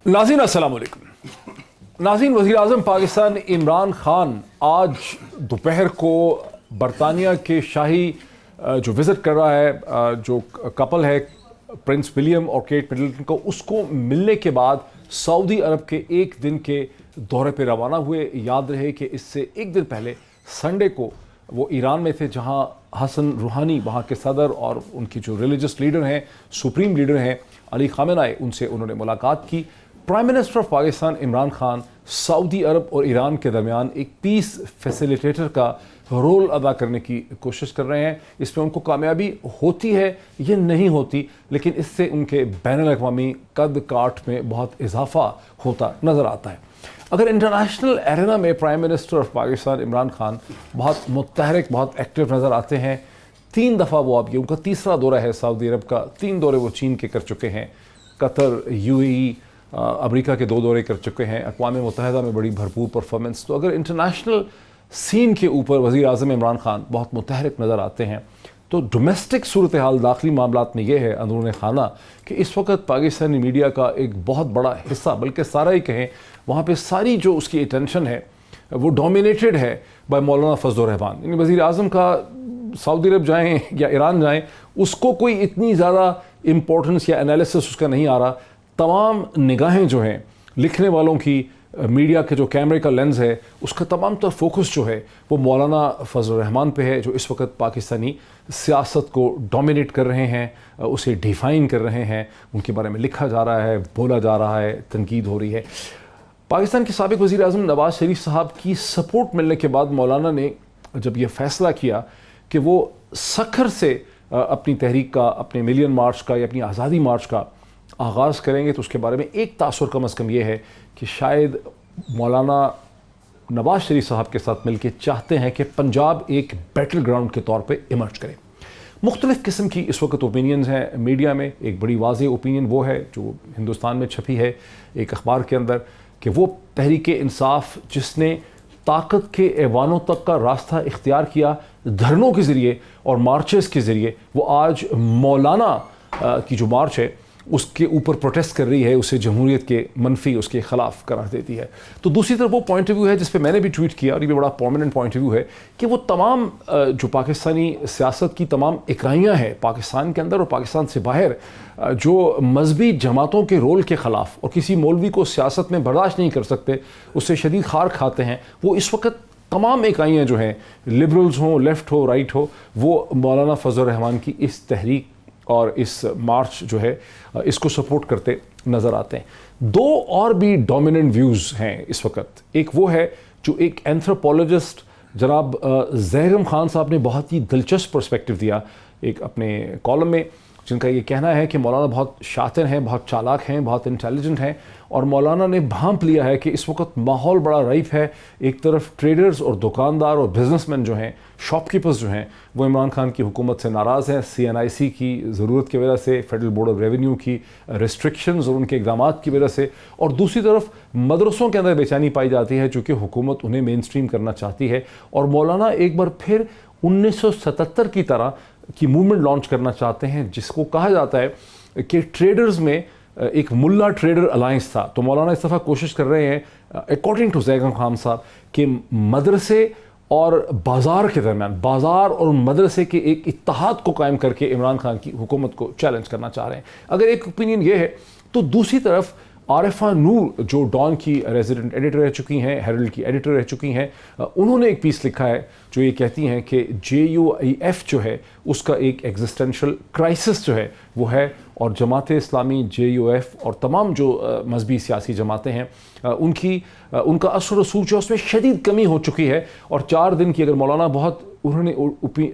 नाज़रीन अस्सलाम वालेकुम। नाज़रीन, वज़ीर आज़म पाकिस्तान इमरान ख़ान आज दोपहर को बरतानिया के शाही जो विज़िट कर रहा है, जो कपल है प्रिंस विलियम और केट मिडलटन को, उसको मिलने के बाद सऊदी अरब के एक दिन के दौरे पर रवाना हुए। याद रहे कि इससे एक दिन पहले संडे को वो ईरान में थे, जहां हसन रूहानी वहां के सदर और उनकी जो रिलीजियस लीडर हैं, सुप्रीम लीडर हैं अली ख़ामेनी, उनसे उन्होंने मुलाकात की। Prime minister of Pakistan Imran Khan सऊदी अरब और ईरान के दरमियान एक पीस फैसिलिटेटर का रोल अदा करने की कोशिश कर रहे हैं। इसमें उनको कामयाबी होती है ये नहीं होती, लेकिन इससे उनके बैनुल अक़वामी कद काठ में बहुत इजाफा होता नज़र आता है। अगर इंटरनेशनल एरेना में prime minister of Pakistan Imran Khan बहुत मुतहरिक, बहुत एक्टिव नज़र आते हैं। 3 दफ़ा वो अब ये उनका तीसरा दौरा है सऊदी अरब का। 3 दौरे वो चीन के कर चुके हैं, कतर, UAE, अमेरिका के 2 दौरे कर चुके हैं, अक़वाम मुत्तहिदा में बड़ी भरपूर परफॉर्मेंस। तो अगर इंटरनेशनल सीन के ऊपर वज़ीर आज़म इमरान खान बहुत मुतहरिक नज़र आते हैं, तो डोमेस्टिक सूरत हाल दाखिली मामलात में ये है अंदरूनी खाना कि इस वक्त पाकिस्तानी मीडिया का एक बहुत बड़ा हिस्सा, बल्कि सारा ही कहें, वहाँ पे सारी जो उसकी अटेंशन है वो डोमिनेटेड है बाय मौलाना फजल रहमान। यानी वज़ीर आज़म का सऊदी अरब जाएँ या ईरान जाएँ, उसको कोई इतनी ज़्यादा इम्पोर्टेंस या एनालिसिस उसका नहीं आ रहा। तमाम निगाहें जो हैं लिखने वालों की, मीडिया के जो कैमरे का लेंस है, उसका तमाम तर फोकस जो है वो मौलाना फजल रहमान पे है, जो इस वक्त पाकिस्तानी सियासत को डोमिनेट कर रहे हैं, उसे डिफाइन कर रहे हैं, उनके बारे में लिखा जा रहा है, बोला जा रहा है, तनकीद हो रही है। पाकिस्तान के साबिक़ वज़ीर आज़म नवाज़ शरीफ साहब की सपोर्ट मिलने के बाद मौलाना ने जब ये फ़ैसला किया कि वो सखर से अपनी तहरीक का, अपने मिलियन मार्च का या अपनी आज़ादी मार्च का आगाज़ करेंगे, तो उसके बारे में एक तासुर कम अज़ कम ये है कि शायद मौलाना नवाज़ शरीफ साहब के साथ मिलकर चाहते हैं कि पंजाब एक बैटल ग्राउंड के तौर पे इमर्ज करे। मुख्तलिफ़ किस्म की इस वक्त ओपिनियंस हैं मीडिया में। एक बड़ी वाज़ेह ओपिनियन वो है जो हिंदुस्तान में छपी है एक अखबार के अंदर, कि वो तहरीक इंसाफ जिसने ताकत के ऐवानों तक का रास्ता इख्तियार किया धरनों के ज़रिए और मार्चेस के ज़रिए, वो आज मौलाना की जो मार्च है उसके ऊपर प्रोटेस्ट कर रही है, उसे जमहूरियत के मनफी, उसके ख़िलाफ़ करार देती है। तो दूसरी तरफ वो पॉइंट ऑफ व्यू है जिस पे मैंने भी ट्वीट किया, और ये बड़ा प्रोमिनेंट पॉइंट ऑफ व्यू है कि वो तमाम जो पाकिस्तानी सियासत की तमाम इकाइयाँ हैं पाकिस्तान के अंदर और पाकिस्तान से बाहर, जो मजहबी जमातों के रोल के ख़िलाफ़ और किसी मौलवी को सियासत में बर्दाश्त नहीं कर सकते, उससे शदीद खार खाते हैं, वो इस वक्त तमाम इकाइयाँ जो हैं, लिबरल्स हों, लेफ़्ट हो, राइट हो, वो मौलाना फजल रहमान की इस तहरीक और इस मार्च जो है इसको सपोर्ट करते नज़र आते हैं। 2 और भी डोमिनेंट व्यूज़ हैं इस वक्त। एक वो है जो एक एंथ्रोपोलॉजिस्ट जनाब ज़हरम खान साहब ने बहुत ही दिलचस्प पर्सपेक्टिव दिया एक अपने कॉलम में, जिनका ये कहना है कि मौलाना बहुत शातिर हैं, बहुत चालाक हैं, बहुत इंटेलिजेंट हैं, और मौलाना ने भांप लिया है कि इस वक्त माहौल बड़ा रईफ़ है। एक तरफ ट्रेडर्स और दुकानदार और बिजनेसमैन जो हैं, शॉपकीपर्स जो हैं, वो इमरान खान की हुकूमत से नाराज़ हैं, CNIC की ज़रूरत की वजह से, फेडरल बोर्ड ऑफ रेवेन्यू की रिस्ट्रिक्शंस और उनके इक़दाम की वजह से, और दूसरी तरफ मदरसों के अंदर बेचैनी पाई जाती है चूँकि हुकूमत उन्हें मेन स्ट्रीम करना चाहती है, और मौलाना एक बार फिर 1977 की तरह की मूवमेंट लॉन्च करना चाहते हैं, जिसको कहा जाता है कि ट्रेडर्स में एक मुल्ला ट्रेडर अलायंस था। तो मौलाना इस दफ़ा कोशिश कर रहे हैं, अकॉर्डिंग टू ज़हरम खान साहब, कि मदरसे और बाज़ार के दरमियान, बाज़ार और मदरसे के एक इत्तेहाद को कायम करके इमरान खान की हुकूमत को चैलेंज करना चाह रहे हैं। अगर एक ओपिनियन ये है, तो दूसरी तरफ आरिफा नूर जो डॉन की रेजिडेंट एडिटर रह चुकी हैं, हेरल्ड की एडिटर रह चुकी हैं, उन्होंने एक पीस लिखा है जो ये कहती हैं कि JUIF जो है उसका एक एग्जिस्टेंशियल क्राइसिस जो है वो है, और जमात इस्लामी, JUIF और तमाम जो मजहबी सियासी जमातें हैं उनका असर रसूख जो उसमें शदीद कमी हो चुकी है। और 4 दिन की, अगर मौलाना बहुत उन्होंने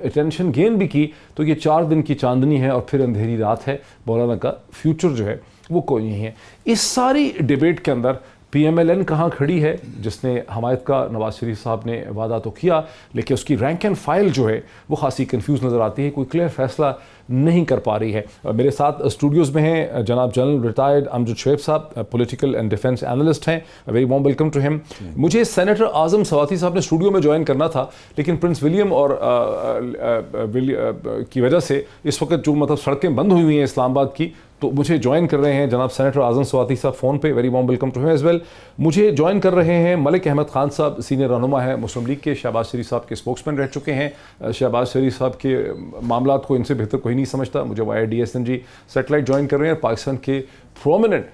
अटेंशन गेन भी की, तो ये 4 दिन की चांदनी है और फिर अंधेरी रात है। मौलाना का फ्यूचर जो है वो कोई नहीं है। इस सारी डिबेट के अंदर PMLN कहाँ खड़ी है, जिसने हमायत का नवाज़ शरीफ साहब ने वादा तो किया, लेकिन उसकी रैंक एंड फाइल जो है वो खासी कंफ्यूज नज़र आती है। कोई क्लियर फैसला नहीं कर पा रही है। मेरे साथ स्टूडियोज़ में हैं जनाब जनरल रिटायर्ड अमजद शुएब साहब, पॉलिटिकल एंड डिफेंस एनालिस्ट हैं। Very warm welcome to him. मुझे सेनेटर आज़म सवाती साहब ने स्टूडियो में ज्वाइन करना था, लेकिन प्रिंस विलियम और की वजह से इस वक्त जो मतलब सड़कें बंद हुई हैं इस्लामाबाद की, तो मुझे ज्वाइन कर रहे हैं जनाब सेनेटर आज़म सवाती साहब फ़ोन पे। Very warm welcome to him as well. मुझे ज्वाइन कर रहे हैं मलिक अहमद ख़ान साहब, सीनियर रहनुमा है मुस्लिम लीग के, शहबाज शरीफ साहब के स्पोक्समैन रह चुके हैं। शहबाज शरीफ साहब के मामलात को इनसे बेहतर कोई नहीं समझता। मुझे वाया DSNG सेटेलाइट ज्वाइन कर रहे हैं पाकिस्तान के prominent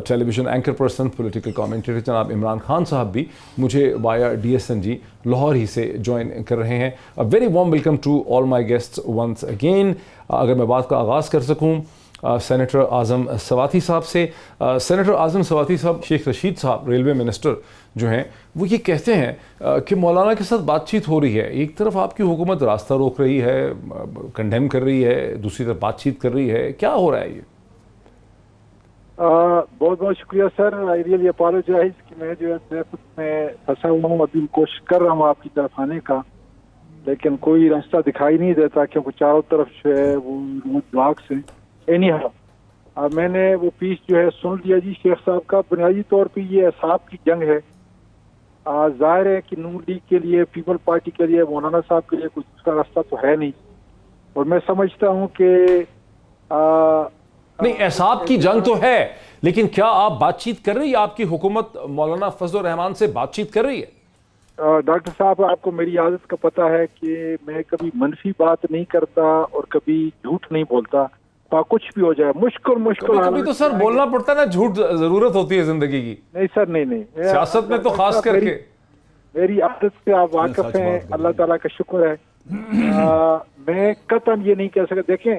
television anchor person, political commentator जनाब इमरान खान साहब भी मुझे वाया DSNG लाहौर ही से ज्वाइन कर रहे हैं। Very warm welcome to all my guests once again. अगर मैं बात का आगाज़ कर सकूँ सेनेटर आज़म सवाती साहब से। सेनेटर आज़म सवाती साहब, शेख रशीद साहब रेलवे मिनिस्टर जो हैं, वो ये कहते हैं कि मौलाना के साथ बातचीत हो रही है। एक तरफ आपकी हुकूमत रास्ता रोक रही है, कंडेम कर रही है, दूसरी तरफ बातचीत कर रही है, क्या हो रहा है ये? बहुत बहुत शुक्रिया सर। आई रियली अपोलोजाइज कि मैं जो है ट्रैफिक में फंसा हुआ हूँ। अभी कोशिश कर रहा हूँ आपकी तरफ आने का, लेकिन कोई रास्ता दिखाई नहीं देता क्योंकि चारों तरफ जो है वो रोड ब्लॉक्स हैं। एनी हाउ मैंने वो पीस जो है सुन लिया जी शेख साहब का। बुनियादी तौर पे ये असाब की जंग है। जाहिर है कि नून लीग के लिए, पीपल पार्टी के लिए, मौलाना साहब के लिए कुछ दूसरा रास्ता तो है नहीं, और मैं समझता हूँ कि नहीं, एहसाब की जंग तो है, लेकिन क्या आप बातचीत कर रही है? आपकी हुकूमत मौलाना फजल रहमान से बातचीत कर रही है? डॉक्टर साहब, आपको मेरी आदत का पता है कि मैं कभी मनफी बात नहीं करता और कभी झूठ नहीं बोलता। कुछ भी हो जाए, मुश्किल कभी तो सर बोलना पड़ता है ना, झूठ जरूरत होती है जिंदगी की। नहीं सर, नहीं सियासत में तो खास करके मेरी आदत से आप वाकिफ हैं, अल्लाह ताला का शुक्र है। मैं कतन ये नहीं कह सकता। देखें,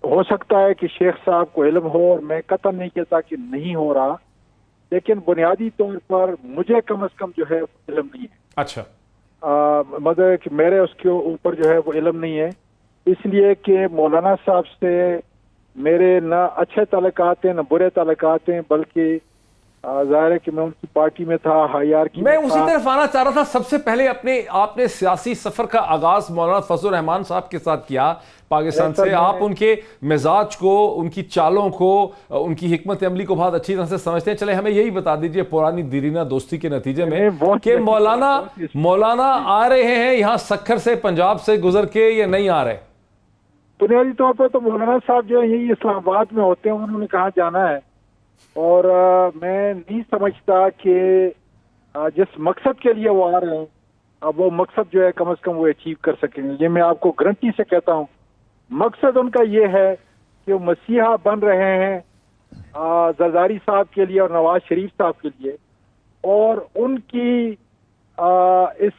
हो सकता है कि शेख साहब को इल्म हो, और मैं कतन नहीं कहता कि नहीं हो रहा, लेकिन बुनियादी तौर पर मुझे कम से कम जो है इल्म नहीं है। अच्छा, मतलब कि मेरे उसके ऊपर जो है वो इल्म नहीं है, इसलिए कि मौलाना साहब से मेरे ना अच्छे ताल्लुकात हैं ना बुरे ताल्लुकात हैं, बल्कि जाहिर है कि मैं उनकी पार्टी में था, हाईआरकी मैं उसी तरफ आना चाह रहा था। सबसे पहले आपने सियासी सफर का आगाज मौलाना फजल रहमान साहब के साथ किया पाकिस्तान से। आप उनके मिजाज को, उनकी चालों को, उनकी हिकमत अमली को बहुत अच्छी तरह से समझते हैं। चले हमें यही बता दीजिए पुरानी दीरीना दोस्ती के नतीजे में कि मौलाना आ रहे हैं यहाँ सक्खर से, पंजाब से गुजर के, या नहीं आ रहे? बुनियादी तौर पर तो मौलाना साहब जो है यही इस्लामाबाद में होते हैं, उन्होंने कहाँ जाना है। और मैं नहीं समझता कि जिस मकसद के लिए वो आ रहे हैं, अब वो मकसद जो है कम से कम वो अचीव कर सकेंगे। ये मैं आपको गारंटी से कहता हूँ। मकसद उनका ये है कि वो मसीहा बन रहे हैं जरदारी साहब के लिए और नवाज शरीफ साहब के लिए, और उनकी इस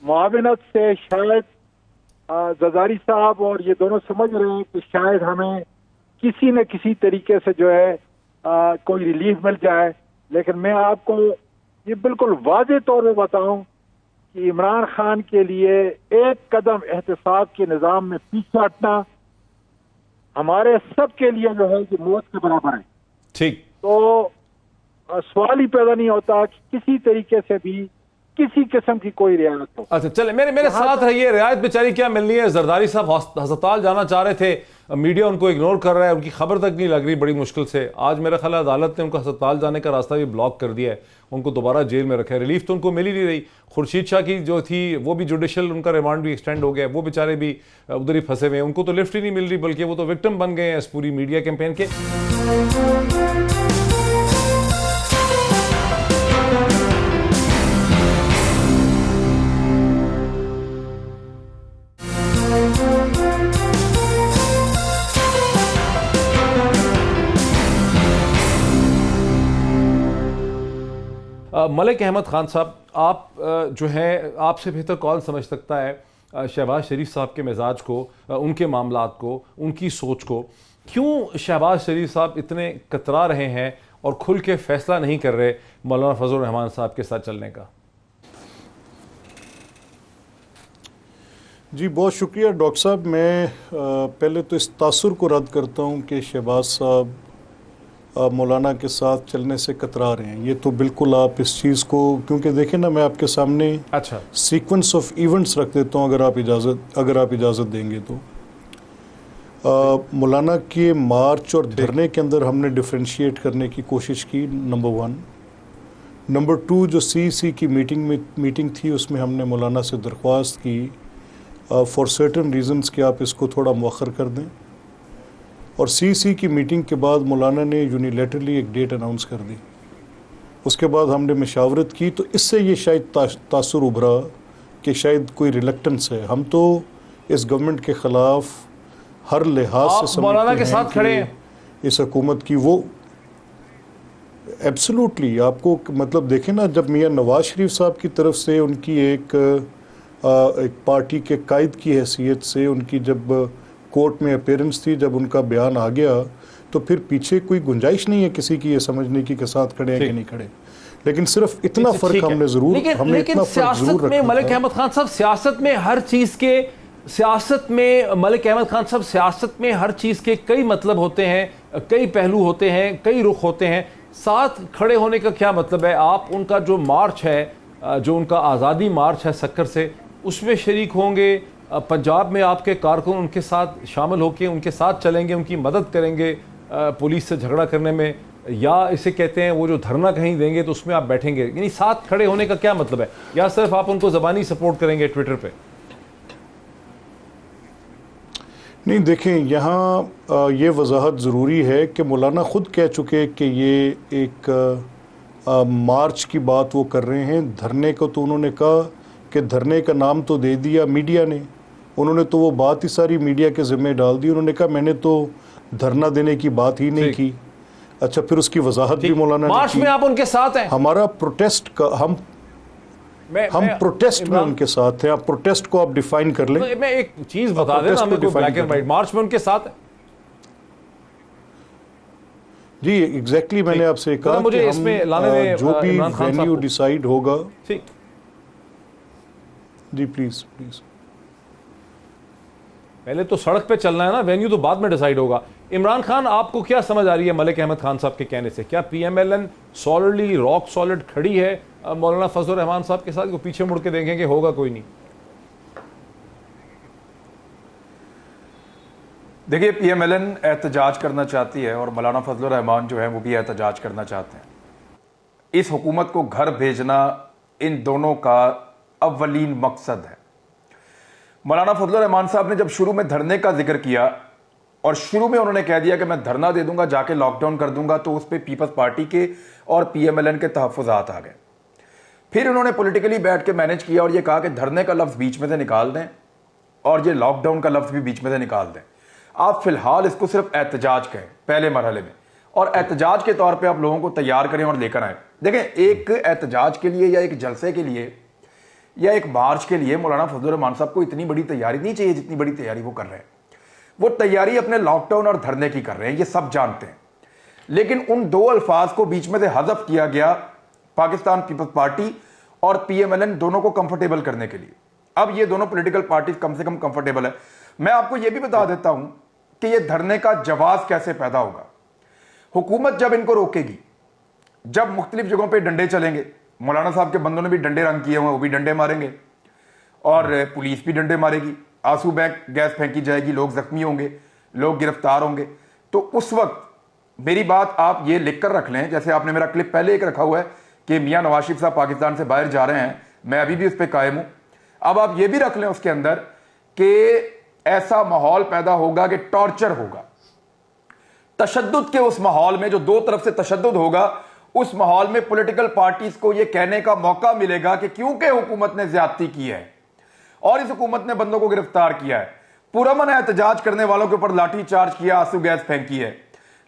मुआवनत से शायद जरदारी साहब और ये दोनों समझ रहे हैं कि शायद हमें किसी न किसी तरीके से जो है कोई रिलीफ मिल जाए। लेकिन मैं आपको ये बिल्कुल वाज़ेह तौर पे बताऊं कि इमरान खान के लिए एक कदम एहतसाब के निज़ाम में पीछे हटना हमारे सब के लिए जो है कि मौत के बराबर है। ठीक, तो सवाल ही पैदा नहीं होता कि किसी तरीके से भी किसी किस्म की कोई रियायत हो। अच्छा, चले मेरे साथ रहिए। रियायत बेचारी क्या मिलनी है? जरदारी साहब अस्पताल जाना चाह रहे थे, मीडिया उनको इग्नोर कर रहा है, उनकी खबर तक नहीं लग रही बड़ी मुश्किल से। आज मेरा ख्याल अदालत ने उनको अस्पताल जाने का रास्ता भी ब्लॉक कर दिया है, उनको दोबारा जेल में रखा है। रिलीफ तो उनको मिल ही नहीं रही। खुर्शीद शाह की जो थी वो भी जुडिशल, उनका रिमांड भी एक्सटेंड हो गया, वो बेचारे भी उधर ही फंसे हुए हैं, उनको तो लिफ्ट ही नहीं मिल रही, बल्कि वो तो विक्टिम बन गए हैं इस पूरी मीडिया कैंपेन के। मलिक अहमद ख़ान साहब, आप जो है, आपसे बेहतर कौन समझ सकता है शहबाज शरीफ साहब के मिजाज को, उनके मामलात को, उनकी सोच को। क्यों शहबाज शरीफ साहब इतने कतरा रहे हैं और खुल के फैसला नहीं कर रहे मौलाना फजल रहमान साहब के साथ चलने का? जी बहुत शुक्रिया डॉक्टर साहब। मैं पहले तो इस तासुर को रद्द करता हूँ कि शहबाज साहब मौलाना के साथ चलने से कतरा रहे हैं। ये तो बिल्कुल आप इस चीज़ को, क्योंकि देखें ना, मैं आपके सामने अच्छा सीक्वेंस ऑफ इवेंट्स रख देता हूँ, अगर आप इजाज़त देंगे तो। मौलाना के मार्च और धरने के अंदर हमने डिफ्रेंशिएट करने की कोशिश की, नंबर 1। नंबर 2, जो CEC की मीटिंग थी, उसमें हमने मौलाना से दरख्वास्त की फॉर सर्टन रीज़न्स कि आप इसको थोड़ा मौखर कर दें। और CEC की मीटिंग के बाद मौलाना ने यूनिलेटरली एक डेट अनाउंस कर दी। उसके बाद हमने मशावरत की, तो इससे ये शायद तासुर उभरा कि शायद कोई रिलक्टेंस है। हम तो इस गवर्नमेंट के ख़िलाफ़ हर लिहाज आप से मौलाना समझते के हैं साथ खड़े हैं। कि इस हुकूमत की वो एब्सोल्युटली, आपको मतलब देखें ना, जब मियाँ नवाज शरीफ साहब की तरफ से उनकी एक पार्टी के कायद की हैसियत से उनकी जब कोर्ट में अपीयरेंस थी, जब उनका बयान आ गया, तो फिर पीछे कोई गुंजाइश नहीं है किसी की ये समझने की कि साथ खड़े हैं कि नहीं खड़े। लेकिन सिर्फ इतना फ़र्क हमने ज़रूर, हमने इतना फ़र्क ज़रूर रखा था। मलिक अहमद खान साहब, सियासत में हर चीज़ के, सियासत में मलिक अहमद खान साहब, सियासत में हर चीज़ के कई मतलब होते हैं, कई पहलू होते हैं, कई रुख होते हैं। साथ खड़े होने का क्या मतलब है? आप उनका जो मार्च है, जो उनका आज़ादी मार्च है सक्कर से, उसमें शरीक होंगे। पंजाब में आपके कारकुन उनके साथ शामिल होकर उनके साथ चलेंगे, उनकी मदद करेंगे पुलिस से झगड़ा करने में, या इसे कहते हैं वो जो धरना कहीं देंगे तो उसमें आप बैठेंगे? यानी साथ खड़े होने का क्या मतलब है? या सिर्फ आप उनको ज़बानी सपोर्ट करेंगे ट्विटर पे? नहीं, देखें, यहाँ ये वजाहत ज़रूरी है कि मौलाना ख़ुद कह चुके कि ये एक मार्च की बात वो कर रहे हैं। धरने को तो उन्होंने कहा कि धरने का नाम तो दे दिया मीडिया ने, उन्होंने तो वो बात ही सारी मीडिया के ज़िम्मे डाल दी। उन्होंने कहा मैंने तो धरना देने की बात ही नहीं की। अच्छा, फिर उसकी वजाहत भी मौलाना ने मार्च की। में आप उनके साथ हैं? हमारा प्रोटेस्ट का, हम प्रोटेस्ट में उनके साथ हैं। आप प्रोटेस्ट को आप डिफाइन कर लें। मैं एक चीज बता देना, हमें कोई ब्लैक एंड व्हाइट, मार्च में उनके साथ है जी, एग्जैक्टली मैंने आपसे कहा मुझे कि इसमें लाने दें जो भी इमरान खान वेन्यू साहब को। डिसाइड होगा। ठीक जी, प्लीज प्लीज। पहले तो सड़क पे चलना है ना, वेन्यू तो बाद में डिसाइड होगा। इमरान खान, आपको क्या समझ आ रही है मलिक अहमद खान साहब के कहने से? क्या PMLN सॉलिडली, रॉक सॉलिड खड़ी है मौलाना फजलुर रहमान साहब के साथ, को पीछे मुड़ के देखेंगे होगा कोई नहीं? देखिए, PMLN एहतजाज करना चाहती है और मौलाना फजलुर रहमान जो है वो भी एहतजाज करना चाहते हैं। इस हुकूमत को घर भेजना इन दोनों का अव्वलीन मकसद है। मौलाना फजलुर रहमान साहब ने जब शुरू में धरने का जिक्र किया और शुरू में उन्होंने कह दिया कि मैं धरना दे दूंगा, जाके लॉकडाउन कर दूंगा, तो उस पर पीपल्स पार्टी के और PMLN के तहफ़्फ़ुज़ात आ गए। फिर उन्होंने पॉलिटिकली बैठ के मैनेज किया और ये कहा कि धरने का लफ्ज़ बीच में से निकाल दें और ये लॉकडाउन का लफ्ज़ भी बीच में से निकाल दें। आप फिलहाल इसको सिर्फ एहतजाज कहें पहले मरहले में, और एहतजाज के तौर पे आप लोगों को तैयार करें और लेकर आए। देखें, एक एहतजाज के लिए या एक जलसे के लिए या एक मार्च के लिए मौलाना फजलुर रहमान साहब को इतनी बड़ी तैयारी नहीं चाहिए जितनी बड़ी तैयारी वो कर रहे हैं। वो तैयारी अपने लॉकडाउन और धरने की कर रहे हैं, ये सब जानते हैं। लेकिन उन दो अल्फाज को बीच में से हज़फ किया गया पाकिस्तान पीपल्स पार्टी और PMLN दोनों को कंफर्टेबल करने के लिए। अब ये दोनों पॉलिटिकल पार्टी कम से कम कंफर्टेबल है। मैं आपको यह भी बता देता हूं कि यह धरने का जवाब कैसे पैदा होगा। हुकूमत जब इनको रोकेगी, जब मुख्तलिफ जगहों पे डंडे चलेंगे, मौलाना साहब के बंदों ने भी डंडे रंग किए हुए, वो भी डंडे मारेंगे और पुलिस भी डंडे मारेगी, आंसू गैस फेंकी जाएगी, लोग जख्मी होंगे, लोग गिरफ्तार होंगे। तो उस वक्त मेरी बात आप ये लिख कर रख लें, जैसे आपने मेरा क्लिप पहले एक रखा हुआ है कि मियाँ नवाज शरीफ साहब पाकिस्तान से बाहर जा रहे हैं, मैं अभी भी उस पर कायम हूं। अब आप ये भी रख लें उसके अंदर कि ऐसा माहौल पैदा होगा कि टॉर्चर होगा। तशद्दुद के उस माहौल में, जो दो तरफ से तशद्दुद होगा, उस माहौल में पॉलिटिकल पार्टीज को यह कहने का मौका मिलेगा कि क्योंकि हुकूमत ने ज्यादती की है और इस हुकूमत ने बंदों को गिरफ्तार किया है, पुरअमन एहतजाज करने वालों के ऊपर लाठी चार्ज किया, आंसू गैस फेंकी है,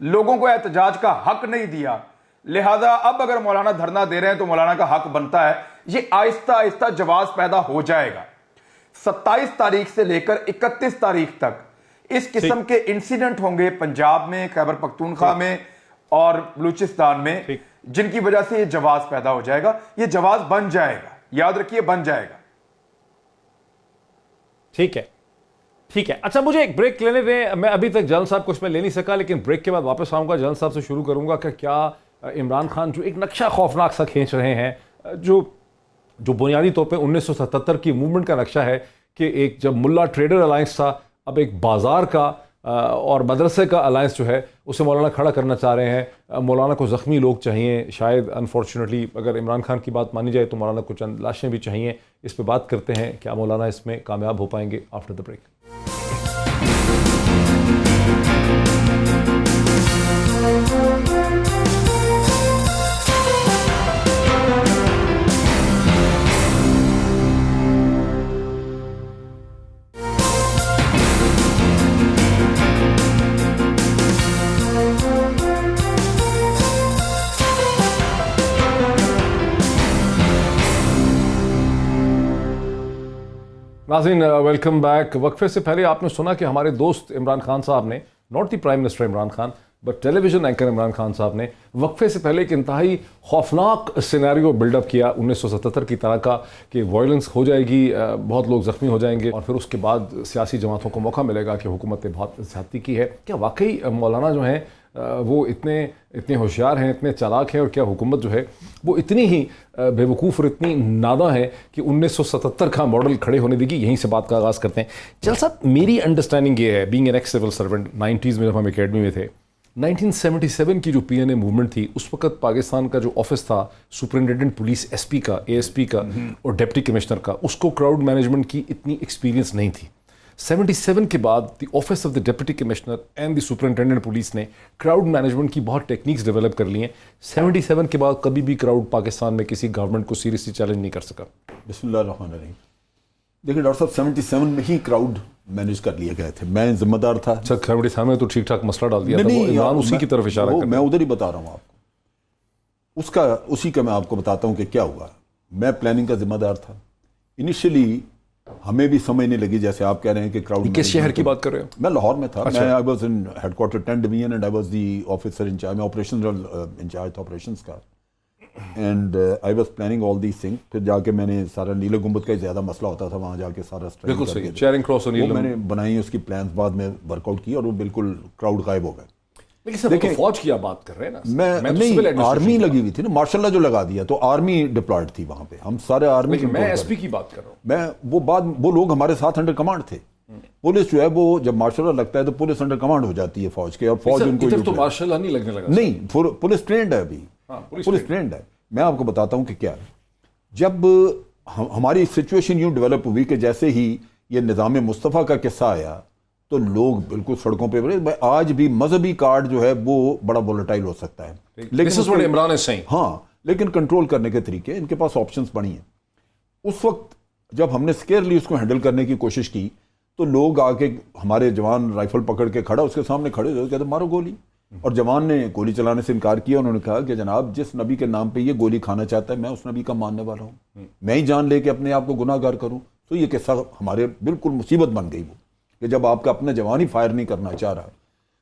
लोगों को एहतजाज का हक नहीं दिया, लिहाजा अब अगर मौलाना धरना दे रहे हैं तो मौलाना का हक बनता है। ये आहिस्ता आहिस्ता जवाब पैदा हो जाएगा। 27 तारीख से लेकर 31 तारीख तक इस किस्म के इंसिडेंट होंगे पंजाब में, खैबर पख्तूनख्वा में और बलूचिस्तान में, जिनकी वजह से ये जवाब पैदा हो जाएगा। ये जवाब बन जाएगा, याद रखिए, बन जाएगा। ठीक है। ठीक है, अच्छा मुझे एक ब्रेक लेने दें। मैं अभी तक जनरल साहब को इसमें ले नहीं सका, लेकिन ब्रेक के बाद वापस आऊँगा, जनरल साहब से शुरू करूँगा कि क्या इमरान खान जो एक नक्शा खौफनाक सा खींच रहे हैं, जो बुनियादी तौर पे 1977 की मूवमेंट का नक्शा है कि एक जब मुल्ला ट्रेडर अलायंस था, अब एक बाज़ार का और मदरसे का अलायंस जो है उसे मौलाना खड़ा करना चाह रहे हैं। मौलाना को ज़ख्मी लोग चाहिए, शायद अनफॉर्चुनेटली अगर इमरान खान की बात मानी जाए तो मौलाना को चंद लाशें भी चाहिए। इस पर बात करते हैं, क्या मौलाना इसमें कामयाब हो पाएंगे? After the break. नाज़रीन वेलकम बैक। वक्फे से पहले आपने सुना कि हमारे दोस्त इमरान खान साहब ने, not the prime minister Imran Khan but television anchor Imran Khan साहब ने वक्फे से पहले एक इंतहाई खौफनाक सिनेरियो बिल्डअप किया 1977 की तरह का कि वायलेंस हो जाएगी, बहुत लोग ज़ख्मी हो जाएंगे और फिर उसके बाद सियासी जमातों को मौका मिलेगा कि हुकूमत ने बहुत ज़्यादती की है। क्या वाकई मौलाना जो हैं वो इतने होशियार हैं, इतने चालाक हैं, और क्या हुकूमत जो है वो इतनी ही बेवकूफ़ और इतनी नादा है कि 1977 का मॉडल खड़े होने देगी? यहीं से बात का आगाज़ करते हैं। चल साहब, मेरी अंडरस्टैंडिंग ये है, being an ex civil servant, 90s में जब हम एकेडमी में थे, 1977 की जो PNA मूवमेंट थी उस वक्त पाकिस्तान का जो ऑफिस था सुपरिटेंडेंट पुलिस SP का, ASP का और डिप्टी कमिश्नर का, उसको क्राउड मैनेजमेंट की इतनी एक्सपीरियंस नहीं थी। 77 के बाद the office of the deputy commissioner and the superintendent police ने क्राउड मैनेजमेंट की बहुत टेक्निक्स डेवलप कर ली हैं। 77 के बाद कभी भी क्राउड पाकिस्तान में किसी गवर्नमेंट को सीरियसली चैलेंज नहीं कर सका। बिस्मिल्लाहिर्रहमानिर्रहीम। देखिए डॉक्टर साहब, 77 में ही क्राउड मैनेज कर लिए गए थे, मैं जिम्मेदार था। अच्छा, 77 में तो ठीक ठाक मसला डाल दिया था, वो इमरान उसी की तरफ इशारा कर, मैं उधर ही बता रहा हूँ आपको। उसी का मैं आपको बताता हूँ कि क्या हुआ। मैं प्लानिंग का जिम्मेदार था। इनिशियली हमें भी समझ नहीं लगी, जैसे आप कह रहे हैं कि क्राउड। किस शहर की बात कर रहे हो? मैं लाहौर में था। अच्छा। मैं I was in headquarter 10 division and I was the officer incharge, मैं ऑपरेशनल इंचार्ज था ऑपरेशंस का, and I was planning all these thing. फिर जाके मैंने सारा नीले गुंबद का ज़्यादा मसला होता था, वहाँ जाके सारा बिल्कुल सही, चेयरिंग क्रॉस और मैंने बनाई, उसकी प्लान्स बाद में वर्कआउट की और वो बिल्कुल क्राउड गायब हो गए। लेकिन सर, देखिए फौज की आप बात कर रहे हैं ना, मैं नहीं, आर्मी लगी हुई थी ना, मार्शल लॉ जो लगा दिया तो आर्मी डिप्लॉयड थी वहां पे, हम सारे आर्मी। मैं SP की बात कर रहा हूँ। मैं वो लोग हमारे साथ अंडर कमांड थे। पुलिस जो है वो जब मार्शल लॉ लगता है तो पुलिस अंडर कमांड हो जाती है फौज के, और फौज उनको इधर तो मार्शल लॉ नहीं लगने लगा। नहीं, पुलिस ट्रेंड है अभी, पुलिस ट्रेंड है। मैं आपको बताता हूँ कि क्या, जब हमारी सिचुएशन यूं डेवलप हुई कि जैसे ही ये निज़ाम मुस्तफ़ा का किस्सा आया तो लोग बिल्कुल सड़कों पे। आज भी मजहबी कार्ड जो है वो बड़ा वोलेटाइल हो सकता है, लेकिन इमरान है सही, हाँ, लेकिन कंट्रोल करने के तरीके इनके पास ऑप्शंस बनी हैं। उस वक्त जब हमने स्केयरली उसको हैंडल करने की कोशिश की तो लोग आके, हमारे जवान राइफल पकड़ के खड़ा उसके सामने खड़े हो, कहते मारो गोली, और जवान ने गोली चलाने से इनकार किया। उन्होंने कहा कि जनाब, जिस नबी के नाम पे ये गोली खाना चाहता है मैं उस नबी का मानने वाला हूँ, मैं ही जान लेके अपने आप को गुनाहगार करूँ। तो ये किस्सा हमारे बिल्कुल मुसीबत बन गई वो, कि जब आपका अपना जवान ही फायर नहीं करना चाह रहा।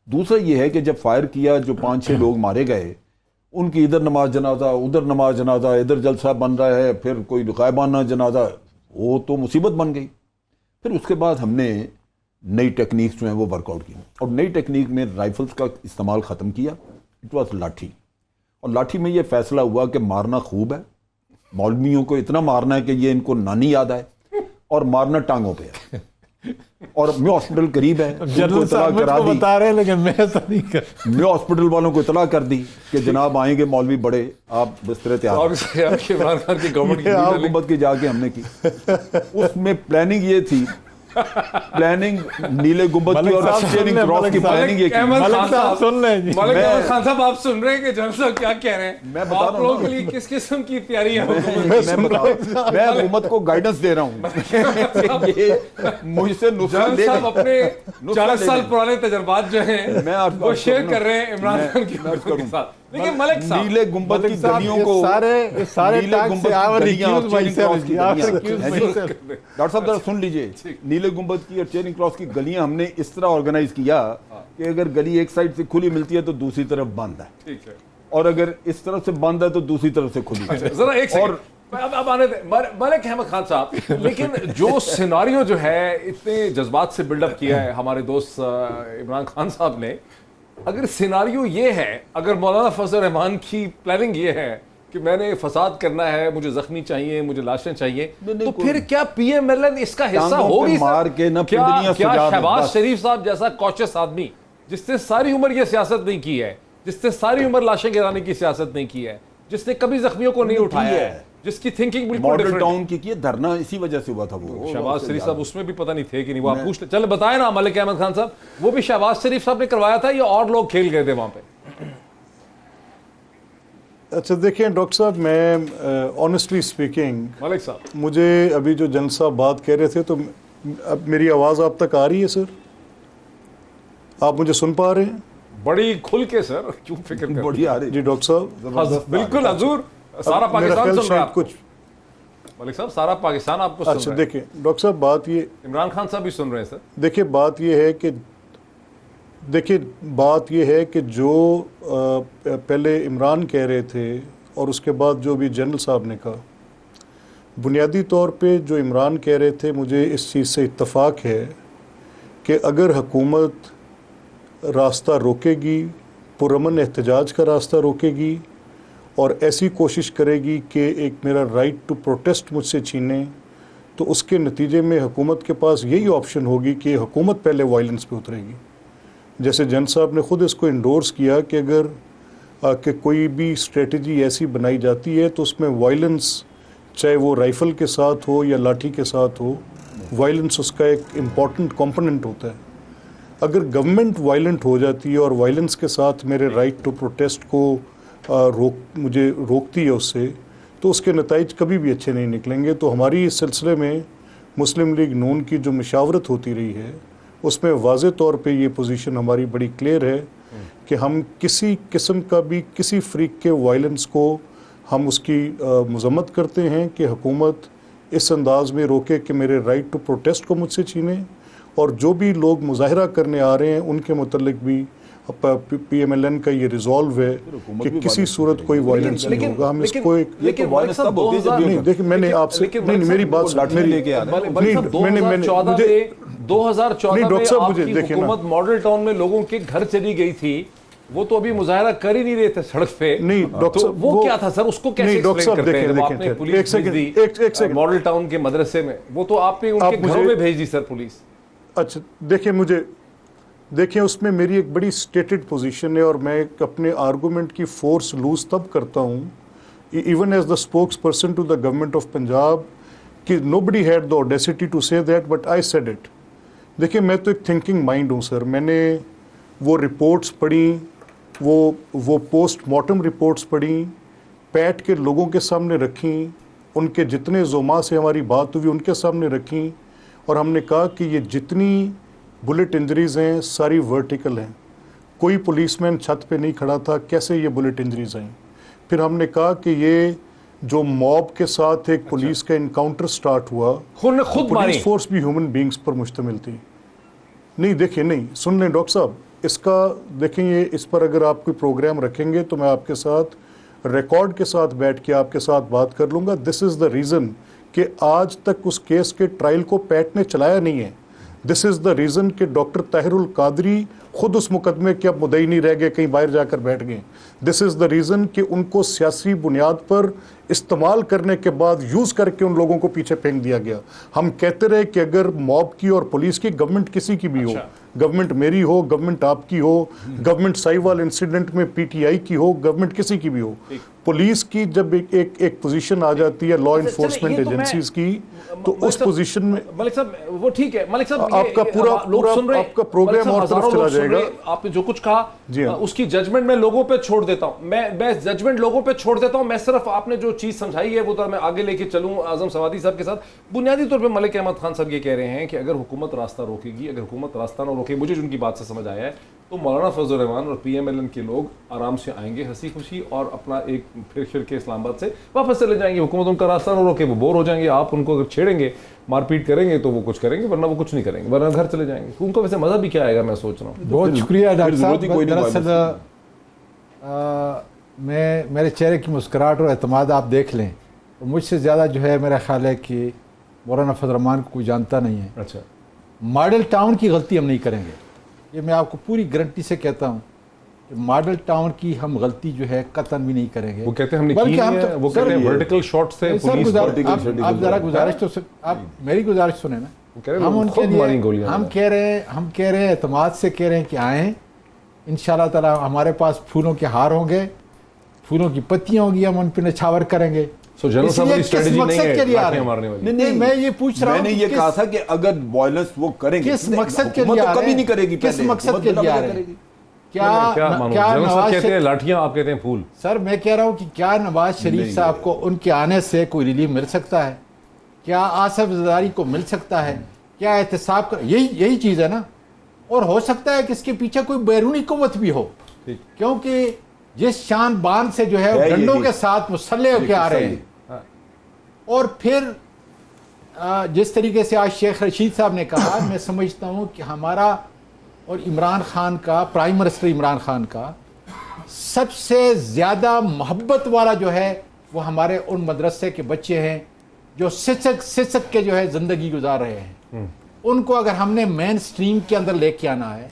दूसरा ये है कि जब फायर किया, जो 5-6 लोग मारे गए, उनकी इधर नमाज जनाजा, उधर नमाज जनाजा, इधर जलसा बन रहा है, फिर कोई गायबाना जनाजा, वो तो मुसीबत बन गई। फिर उसके बाद हमने नई टेक्निक्स जो हैं वो वर्कआउट की, और नई टेक्निक में राइफल्स का इस्तेमाल ख़त्म किया। इट वॉज लाठी, और लाठी में ये फैसला हुआ कि मारना खूब है, मौलवियों को इतना मारना है कि ये इनको नानी याद आए, और मारना टांगों पे है। और मैं हॉस्पिटल करीब है, जनरल साहब मुझको बता रहे हैं, लेकिन मैं ऐसा नहीं कर। मैं हॉस्पिटल वालों को इतला कर दी कि जनाब आएंगे मौलवी बड़े, आप बिस्तरे तैयार। हुकूमत की जाके हमने की, उसमें प्लानिंग ये थी, प्लानिंग नीले गुंबद की और चेयरिंग क्रॉस की प्लानिंग ये की। मलिक साहब सुन लें जी, मलिक खान साहब आप सुन रहे हैं कि जनरल साहब क्या कह रहे हैं? मैं बता रहा हूं के लिए किस किस्म की तैयारी है? मैं हुकूमत को गाइडेंस दे रहा हूं। ये मुझसे नुस्खा ले साहब अपने 40 साल पुराने तजुर्बात जो हैं मैं वो शेयर कर रहे हैं इमरान खान के साथ। लेकिन मलिक साहब, नीले गुंबद की गलियों को, सारे टैग से आवर एक्यूज डॉक्टर साहब जरा सुन लीजिए, नीले गुंबद की और चेयरिंग क्रॉस की गलियां हमने इस तरह ऑर्गेनाइज किया कि अगर गली एक साइड से खुली मिलती है तो दूसरी तरफ बंद है, ठीक है, और अगर इस तरफ से बंद है तो दूसरी तरफ से खुली है। जरा एक और अब आने दे मलिक अहमद खान साहब, लेकिन जो सिनारियो जो है इतने जज्बात से बिल्डअप किया है हमारे दोस्त इमरान खान साहब ने, अगर सिनारियो ये है, अगर मौलाना फजल रहमान की प्लानिंग ये है कि मैंने फसाद करना है, मुझे जख्मी चाहिए, मुझे लाशें चाहिए, तो फिर क्या PMLN इसका हिस्सा होगी? मार के न क्या सुजा दे, शहबाज बस। शरीफ साहब जैसा कॉशियस आदमी जिसने सारी उम्र ये सियासत नहीं की है, जिसने सारी उम्र लाशें गिराने की सियासत नहीं की है, जिसने कभी जख्मियों को नहीं उठाया है, जिसकी थिंकिंग बिल्कुल मॉडल डिफरेंट टाउन की धरना इसी वजह से हुआ था। वो शहबाज शरीफ साहब उसमें भी पता नहीं थे कि नहीं, वो आप पूछ ले। चल बताए ना मलिक अहमद खान साहब, वो भी शहबाज शरीफ साहब ने करवाया था या और लोग खेल गए थे वहां पे? अच्छा देखिए डॉक्टर साहब, मैं ऑनेस्टली स्पीकिंग, मलिक साहब, मुझे अभी जो जन साहब बात कह रहे थे, तो अब मेरी आवाज़ आप तक आ रही है सर? आप मुझे सुन पा रहे हैं? बड़ी खुल के सर, क्यों फिक्र कर बढ़िया आ रही जी डॉक्टर साहब, बिल्कुल हजूर, सारा अब मेरा पाकिस्तान ख्याल सुन रहा है शायद आपको। कुछ। मलिक साहब, सारा पाकिस्तान आपको सुन अच्छा रहा है। देखिए डॉक्टर साहब, बात ये, इमरान खान साहब भी सुन रहे हैं सर। देखिए बात ये है कि जो पहले इमरान कह रहे थे और उसके बाद जो भी जनरल साहब ने कहा, बुनियादी तौर पे जो इमरान कह रहे थे, मुझे इस चीज़ से इत्तफाक है कि अगर हुकूमत रास्ता रोकेगी, पुरअमन एहतजाज का रास्ता रोकेगी और ऐसी कोशिश करेगी कि एक मेरा राइट टू प्रोटेस्ट मुझसे छीने, तो उसके नतीजे में हुकूमत के पास यही ऑप्शन होगी कि हुकूमत पहले वायलेंस पे उतरेगी। जैसे जन साहब ने ख़ुद इसको इंडोर्स किया कि अगर कि कोई भी स्ट्रेटजी ऐसी बनाई जाती है तो उसमें वायलेंस, चाहे वो राइफ़ल के साथ हो या लाठी के साथ हो, वायलेंस उसका एक इम्पॉर्टेंट कंपोनेंट होता है। अगर गवर्नमेंट वायलेंट हो जाती है और वायलेंस के साथ मेरे राइट टू प्रोटेस्ट को मुझे रोकती है उससे, तो उसके नताइज कभी भी अच्छे नहीं निकलेंगे। तो हमारी इस सिलसिले में मुस्लिम लीग नून की जो मशावरत होती रही है, उसमें वाज़े तौर पे ये पोजीशन हमारी बड़ी क्लियर है कि हम किसी किस्म का भी किसी फ्रीक के वायलेंस को हम उसकी मज़म्मत करते हैं कि हुकूमत इस अंदाज में रोके कि मेरे राइट टू प्रोटेस्ट को मुझसे छीने, और जो भी लोग मुजाहरा करने आ रहे हैं उनके मुतल्लिक भी PMLN का ये रिजॉल्व है कि किसी सूरत कोई वायलेंस नहीं होगा। हम इसको एक, लेकिन मलिक साहब, नहीं देखिए मैंने आपसे, नहीं मेरी बात, मेरी 2014 डॉक्टर में साहब मुझे आपकी देखिए ना, हुकूमत मॉडल टाउन में लोगों के घर चली गई थी, वो तो अभी मुजाहरा कर ही नहीं रहे थे सड़क पे। नहीं डॉक्टर तो साहब, वो क्या था सर, उसको कैसे एक्सप्लेन करते हैं? जब आपने पुलिस भेज दी मॉडल टाउन के मदरसे में, वो तो आपने उनके घरों में भेज दी सर पुलिस। अच्छा देखिए उसमें मेरी एक बड़ी स्टेटेड पोजीशन है और मैं अपने आर्गूमेंट की फोर्स लूज तब करता हूँ, even as the spokesperson to the government of Punjab, कि nobody had the audacity to say that but I said it. देखिए मैं तो एक थिंकिंग माइंड हूँ सर, मैंने वो रिपोर्ट्स पढ़ी, वो पोस्टमार्टम रिपोर्ट्स पढ़ी, पैट के लोगों के सामने रखी, उनके जितने जोमा से हमारी बात हुई उनके सामने रखी, और हमने कहा कि ये जितनी बुलेट इंजरीज़ हैं सारी वर्टिकल हैं, कोई पुलिसमैन छत पे नहीं खड़ा था, कैसे ये बुलेट इंजरीज़ आई। फिर हमने कहा कि ये जो मॉब के साथ एक पुलिस का इनकाउंटर स्टार्ट हुआ, खुद पुलिस फोर्स भी ह्यूमन बींग्स पर मुश्तमिल थी। नहीं देखिए, नहीं सुन लें डॉक्टर साहब, इसका देखें, ये इस पर अगर आप कोई प्रोग्राम रखेंगे तो मैं आपके साथ रिकॉर्ड के साथ बैठ के आपके साथ बात कर लूँगा। दिस इज़ द रीज़न कि आज तक उस केस के ट्रायल को पैट ने चलाया नहीं है। दिस इज़ द रीज़न कि डॉक्टर ताहिरुल कादरी खुद उस मुकदमे के अब मुद्दई नहीं रह गए, कहीं बाहर जाकर बैठ गए। दिस इज़ द रीज़न कि उनको सियासी बुनियाद पर इस्तेमाल करने के बाद यूज़ करके उन लोगों को पीछे फेंक दिया गया। हम कहते रहे कि अगर मॉब की और पुलिस की, गवर्नमेंट किसी की भी हो, गवर्नमेंट मेरी हो, गवर्नमेंट आपकी हो, गवर्नमेंट साहिवाल इंसिडेंट में PTI की हो, गवर्नमेंट किसी की भी हो, पुलिस की जब एक पोजीशन आ जाती है लॉ इन्फोर्समेंट एजेंसीज की, तो उस पोजीशन में मलिक साहब वो ठीक है, मलिक साहब आपका पूरा आपका प्रोग्राम और तरफ चला जाएगा। आपने जो कुछ कहा उसकी जजमेंट मैं लोगों पे छोड़ देता हूं, मैं जजमेंट लोगों पे छोड़ देता हूं। मैं सिर्फ आपने जो चीज समझाई है वो तो मैं आगे लेके चलूं आजम सवादी साहब के साथ। बुनियादी तौर पे मलिक अहमद खान साहब ये कह रहे हैं कि अगर हुकूमत रास्ता रोकेगी, अगर हुकूमत रास्ता ना रोके, मुझे उनकी बात से समझ आया है, तो मौलाना फजल रहमान और PMLN के लोग आराम से आएंगे हंसी खुशी और अपना एक फिर के इस्लामाबाद से वापस चले जाएंगे। हुकूमत उनका रास्ता ना रोके, वो बोर हो जाएंगे। आप उनको अगर छेड़ेंगे, मारपीट करेंगे तो वो कुछ करेंगे, वरना वो कुछ नहीं करेंगे, वरना घर चले जाएंगे। उनको वैसे मजा भी क्या आएगा, मैं सोच रहा हूँ। बहुत शुक्रिया डॉक्टर साहब। दरअसल मैं मेरे चेहरे की मुस्कुराहट और एतमाद आप देख लें और मुझसे ज़्यादा जो है मेरा ख्याल है कि मौलाना फजल रहमान को कोई जानता नहीं है। अच्छा, मॉडल टाउन की गलती हम नहीं करेंगे, ये मैं आपको पूरी गारंटी से कहता हूँ कि मॉडल टाउन की हम गलती जो है कतन भी नहीं करेंगे। वो कहते हैं हमने बल्कि की हम नहीं है, वो कहते हैं वर्टिकल शॉट से सर पुलिस आप जरा गुजारिश तो आप मेरी गुजारिश सुने ना, कह रहे हैं हम लोग उनके खुद मारी गोलियां लिए हम कह रहे हैं एतमाद से कह रहे हैं कि आएँ इंशाल्लाह ताला, हमारे पास फूलों के हार होंगे, फूलों की पत्तियां होंगी, हम उन पर निछावर करेंगे। सो जनरल साहब की स्ट्रेटजी नहीं है के लिए आ रहे लाठियां हैं? मारने वाली। नहीं, मैं ये पूछ रहा हूं मैंने ये कहा था कि अगर वायलेंस वो करेंगे, किस मकसद के हुकूमत लिए तो आ रहे कभी हैं? नहीं करेगी, किस पहले मकसद हुकूमत के लिए बड़ा आ बड़ा रहे हैं? करेगी। क्या मानो, क्या जनरल साहब नवाज कहते हैं लाठियां, आप कहते हैं फूल। सर मैं कह रहा हूं कि क्या नवाज शरीफ साहब को उनके आने से कोई रिलीफ मिल सकता है? क्या आसफ जरदारी को मिल सकता है? क्या एहतसाब कर, यही चीज है ना। और हो सकता है कि इसके पीछे कोई बैरूनी कुव्वत भी हो, क्योंकि जिस शान बान से जो है डंडों के साथ मुसल्ले होकर आ रहे हैं, और फिर जिस तरीके से आज शेख रशीद साहब ने कहा, मैं समझता हूं कि हमारा और इमरान खान का, प्राइम मिनिस्टर इमरान खान का सबसे ज़्यादा मोहब्बत वाला जो है वो हमारे उन मदरसे के बच्चे हैं जो सिसक के जो है ज़िंदगी गुजार रहे हैं। उनको अगर हमने मेन स्ट्रीम के अंदर लेके आना है,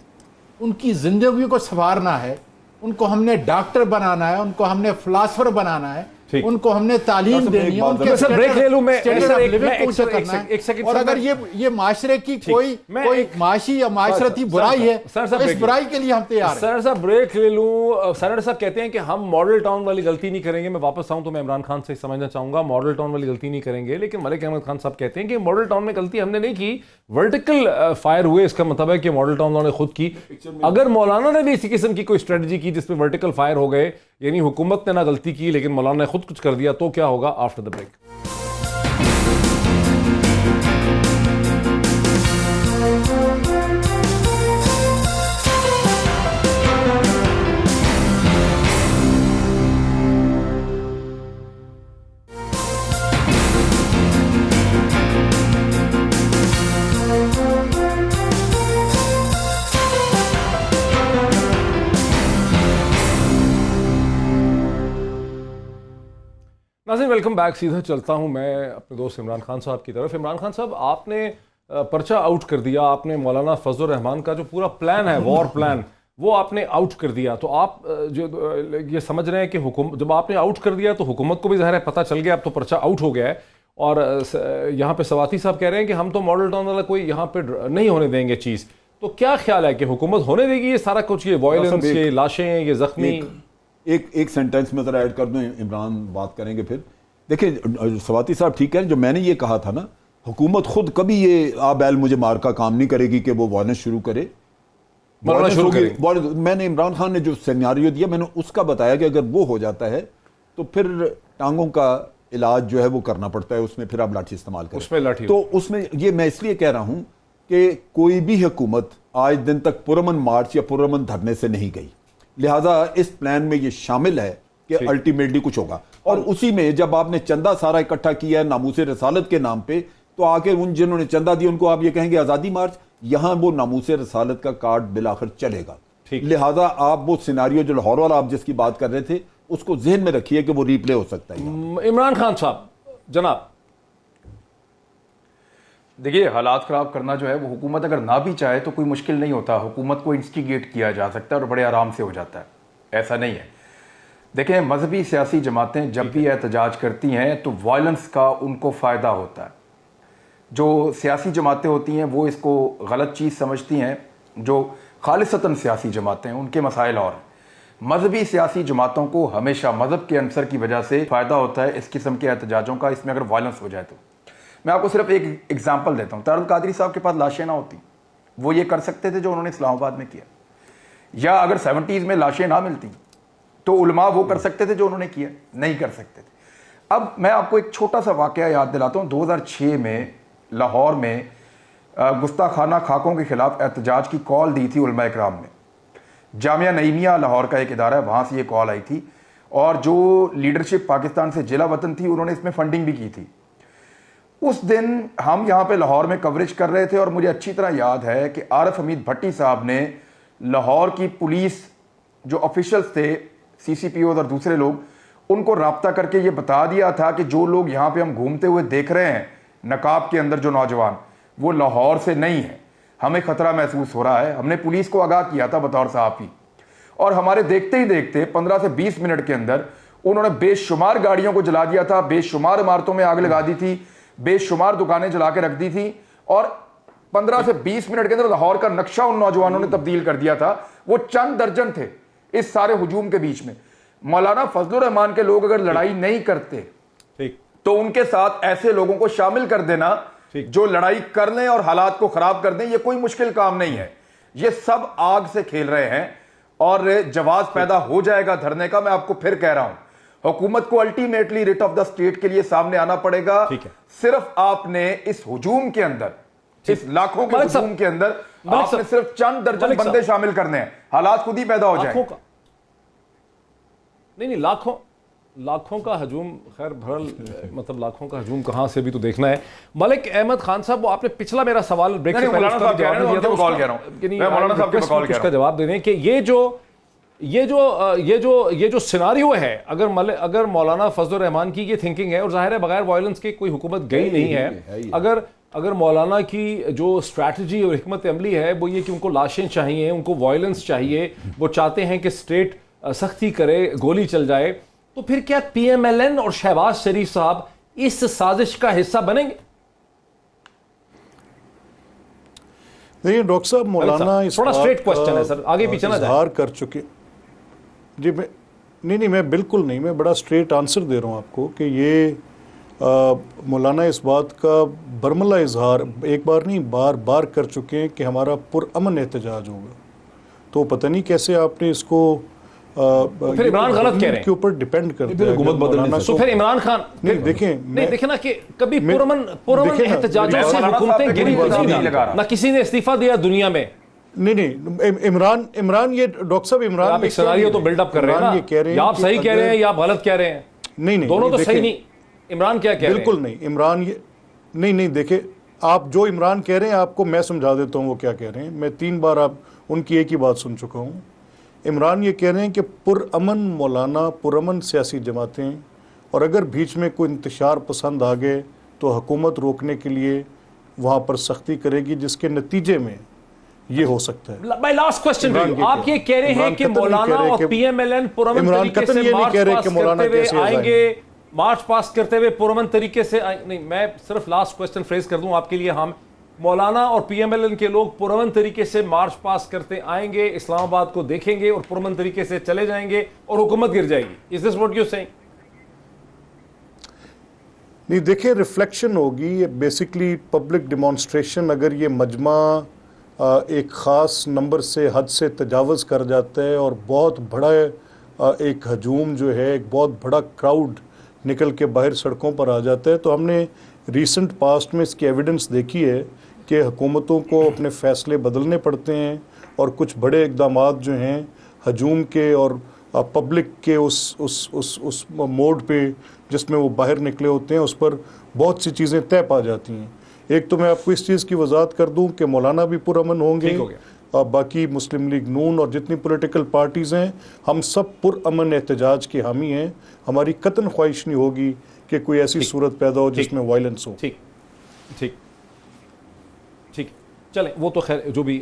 उनकी ज़िंदगी को संवारना है, उनको हमने डॉक्टर बनाना है, उनको हमने फिलासफर बनाना है, उनको हमने तालीम देनी है, उनके सर ब्रेक ले लूं मैं, स्टैंडर्ड ऑफ लिविंग को ऊंचा एक करना है। सेकंड, और अगर ये माशरे की कोई माशी या माशरती बुराई है तो इस बुराई के लिए हम तैयार हैं। सर साहब ब्रेक ले लूं। सेनेटर साहब कहते हैं कि हम मॉडल टाउन वाली गलती नहीं करेंगे। मैं वापस आऊं तो मैं इमरान खान से समझना चाहूंगा, मॉडल टाउन वाली गलती नहीं करेंगे, लेकिन मलिक अहमद खान साहब कहते हैं कि मॉडल टाउन में गलती हमने नहीं की, वर्टिकल फायर हुए, इसका मतलब है कि मॉडल टाउन उन्होंने खुद की। अगर मौलाना ने भी इसी किस्म की कोई स्ट्रेटजी की जिसमें वर्टिकल फायर हो गए, यानी हुकूमत ने ना गलती की लेकिन मौलाना ने खुद कुछ कर दिया, तो क्या होगा? After the break. नाज़रीन वेलकम बैक। सीधा चलता हूं मैं अपने दोस्त इमरान खान साहब की तरफ। इमरान खान साहब, आपने पर्चा आउट कर दिया, आपने मौलाना फजल रहमान का जो पूरा प्लान है, वॉर प्लान, वो आपने आउट कर दिया। तो आप जो ये समझ रहे हैं कि जब आपने आउट कर दिया तो हुकूमत को भी ज़ाहिर है पता चल गया, अब तो पर्चा आउट हो गया है। और यहाँ पे सवाती साहब कह रहे हैं कि हम तो मॉडल टाउन वाला कोई यहाँ पे नहीं होने देंगे चीज़। तो क्या ख्याल है कि हुकूमत होने देगी ये सारा कुछ, ये वायलेंस, ये लाशें, ये जख्मी? एक सेंटेंस में जरा ऐड कर दूं, इमरान बात करेंगे फिर। देखिए सवाती साहब ठीक है, जो मैंने ये कहा था ना, हुकूमत खुद कभी ये बैल मुझे मार का काम नहीं करेगी कि वो वायलेंस शुरू करे। मैंने इमरान खान ने जो सिनेरियो दिया, मैंने उसका बताया कि अगर वो हो जाता है तो फिर टांगों का इलाज जो है वो करना पड़ता है, उसमें फिर आप लाठी इस्तेमाल करें। उसमें लाठी, तो उसमें ये मैं इसलिए कह रहा हूं कि कोई भी हुकूमत आज दिन तक पुरअमन मार्च या पुरअमन धरने से नहीं गई, लिहाजा इस प्लान में ये शामिल है कि अल्टीमेटली कुछ होगा। और उसी में जब आपने चंदा सारा इकट्ठा किया है नामूसे रसालत के नाम पे, तो आके उन जिन्होंने चंदा दिया उनको आप ये कहेंगे आज़ादी मार्च, यहां वो नामूसे रसालत का कार्ड बिलाखिर चलेगा। लिहाजा आप वो सिनारियो जो लाहौर वाला आप जिसकी बात कर रहे थे, उसको जहन में रखिए कि वो रिप्ले हो सकता है। इमरान खान साहब जनाब, देखिए, हालात ख़राब करना जो है वो हुकूमत अगर ना भी चाहे तो कोई मुश्किल नहीं होता, हुकूमत को इंस्टिगेट किया जा सकता है और बड़े आराम से हो जाता है, ऐसा नहीं है। देखें, मजहबी सियासी जमातें जब भी एहतजाज करती हैं तो वायलेंस का उनको फ़ायदा होता है। जो सियासी जमातें होती हैं वो इसको गलत चीज़ समझती हैं, जो खालिसतन सियासी जमातें हैं उनके मसाइल और हैं। मजहबी सियासी जमातों को हमेशा मज़हब के अंसर की वजह से फ़ायदा होता है इस किस्म के एहतजाजों का, इसमें अगर वायलेंस हो जाए तो। मैं आपको सिर्फ एक एग्जाम्पल देता हूँ। तारुल कादरी साहब के पास लाशें ना होती, वो ये कर सकते थे जो उन्होंने इस्लामाबाद में किया, या अगर 70s में लाशें ना मिलती तो उलमा वो कर सकते थे जो उन्होंने किया, नहीं कर सकते थे। अब मैं आपको एक छोटा सा वाक़या याद दिलाता हूँ। 2006 में लाहौर में गुस्ताखाना खाकों के खिलाफ एहतजाज की कॉल दी थी उलमा इकराम ने। जामिया नईमिया लाहौर का एक इदारा है, वहाँ से ये कॉल आई थी, और जो लीडरशिप पाकिस्तान से जिला वतन थी उन्होंने इसमें फंडिंग भी की थी। उस दिन हम यहाँ पे लाहौर में कवरेज कर रहे थे और मुझे अच्छी तरह याद है कि आरिफ हमीद भट्टी साहब ने लाहौर की पुलिस जो ऑफिशियल्स थे, CCPOs और दूसरे लोग, उनको राब्ता करके ये बता दिया था कि जो लोग यहाँ पे हम घूमते हुए देख रहे हैं नकाब के अंदर जो नौजवान, वो लाहौर से नहीं है, हमें खतरा महसूस हो रहा है। हमने पुलिस को आगाह किया था बतौर सहाफ़ी, और हमारे देखते ही देखते 15 से 20 मिनट के अंदर उन्होंने बेशुमार गाड़ियों को जला दिया था, बेशुमार इमारतों में आग लगा दी थी, बेशुमार दुकानें जला के रख दी थी, और 15 से 20 मिनट के अंदर लाहौर का नक्शा उन नौजवानों ने तब्दील कर दिया था। वो चंद दर्जन थे इस सारे हुजूम के बीच में। मौलाना फजलुर रहमान के लोग अगर लड़ाई नहीं करते तो उनके साथ ऐसे लोगों को शामिल कर देना जो लड़ाई कर लें और हालात को खराब कर दें, ये कोई मुश्किल काम नहीं है। ये सब आग से खेल रहे हैं और जवाब पैदा हो जाएगा धरने का। मैं आपको फिर कह रहा हूं, हुकूमत को ultimately writ of the state के लिए सामने आना पड़ेगा। सिर्फ आपने इस हुजूम के अंदर, इस लाखों के हुजूम के अंदर आपने सिर्फ चंद दर्जन बंदे शामिल करने हैं, हालात खुद ही पैदा हो जाएंगे। नहीं, लाखों का हजूम, खैर भरल, मतलब लाखों का हजूम कहां से भी तो देखना है। मलिक अहमद खान साहब, वो आपने पिछला मेरा सवाल ब्रेक से पहले उसका जवाब दे दें कि ये जो सिनारियो है, अगर मौलाना फजलुर रहमान की ये थिंकिंग है, और जाहिर है बगैर वायलेंस के कोई हुकूमत गई नहीं है, अगर मौलाना की जो स्ट्रैटेजी और हिकमत अमली है वो ये कि उनको लाशें चाहिए, उनको वायलेंस चाहिए, वो चाहते हैं कि स्टेट सख्ती करे, गोली चल जाए, तो फिर क्या पीएमएलएन और शहबाज शरीफ साहब इस साजिश का हिस्सा बनेंगे? देखिए डॉक्टर साहब, मौलाना इस थोड़ा स्ट्रेट क्वेश्चन है सर, आगे पीछे ना जाए। इजहार कर चुके जी। मैं बिल्कुल नहीं, मैं बड़ा स्ट्रेट आंसर दे रहा हूँ आपको कि ये मौलाना इस बात का बरमला इजहार एक बार नहीं बार बार कर चुके हैं कि हमारा पुरअमन एहतजाज होगा। तो पता नहीं कैसे आपने इसको फिर इमरान गलत कह रहे हैं के ऊपर डिपेंड करता है हुकूमत बदलने से। तो फिर इमरान खान नहीं देखें ना कि कभी पुरअमन एहतजाजों से हुकूमतें गिरी ना किसी ने इस्तीफा दिया दुनिया में। नहीं, इमरान ये डॉक्टर साहब, इमरान आप एक सिनेरियो तो बिल्डअप कर रहे हैं ना, ये कह रहे हैं या आप सही कह रहे हैं या आप गलत कह रहे हैं। नहीं, दोनों तो सही नहीं। इमरान क्या कह रहे हैं? बिल्कुल नहीं, इमरान ये नहीं देखे, आप जो इमरान कह रहे हैं आपको मैं समझा देता हूँ वो क्या कह रहे हैं। मैं 3 बार आप उनकी एक ही बात सुन चुका हूँ। इमरान ये कह रहे हैं कि पुरअमन मौलाना, पुरअमन सियासी जमातें, और अगर बीच में कोई इंतशार पसंद आ गए तो हुकूमत रोकने के लिए वहाँ पर सख्ती करेगी, जिसके नतीजे में ये हो सकता है। माय लास्ट क्वेश्चन, आप ये कह रहे हैं कि मौलाना और पीएमएलएन पुरअमन तरीके से मार्च पास करते हुए पुरअमन तरीके से नहीं, मैं सिर्फ लास्ट क्वेश्चन फ्रेज कर दूं आपके लिए। हम मौलाना और पीएमएलएन के लोग पुरअमन तरीके से मार्च पास करते आएंगे, इस्लामाबाद को देखेंगे और पुरअमन तरीके से चले जाएंगे और हुकूमत गिर जाएगी। Is this what you saying? नहीं, देखिए रिफ्लेक्शन होगी, ये बेसिकली पब्लिक डिमॉन्स्ट्रेशन। अगर ये मजमा एक ख़ास नंबर से हद से तजावज़ कर जाता है और बहुत बड़ा एक हजूम जो है, एक बहुत बड़ा क्राउड निकल के बाहर सड़कों पर आ जाता है, तो हमने रीसेंट पास्ट में इसकी एविडेंस देखी है कि हुकूमतों को अपने फ़ैसले बदलने पड़ते हैं और कुछ बड़े इक़दाम जो हैं हजूम के और पब्लिक के उस मोड पे जिसमें वो बाहर निकले होते हैं, उस पर बहुत सी चीज़ें तय पा जाती हैं। एक तो मैं आपको इस चीज़ की वजाहत कर दूं कि मौलाना भी पुरअमन होंगे, बाकी मुस्लिम लीग नून और जितनी पॉलिटिकल पार्टीज़ हैं, हम सब पुरअमन एहतजाज के हामी हैं। हमारी कतन ख्वाहिश नहीं होगी कि कोई ऐसी सूरत पैदा हो जिसमें वायलेंस हो। ठीक ठीक ठीक, चलें, वो तो खैर जो भी।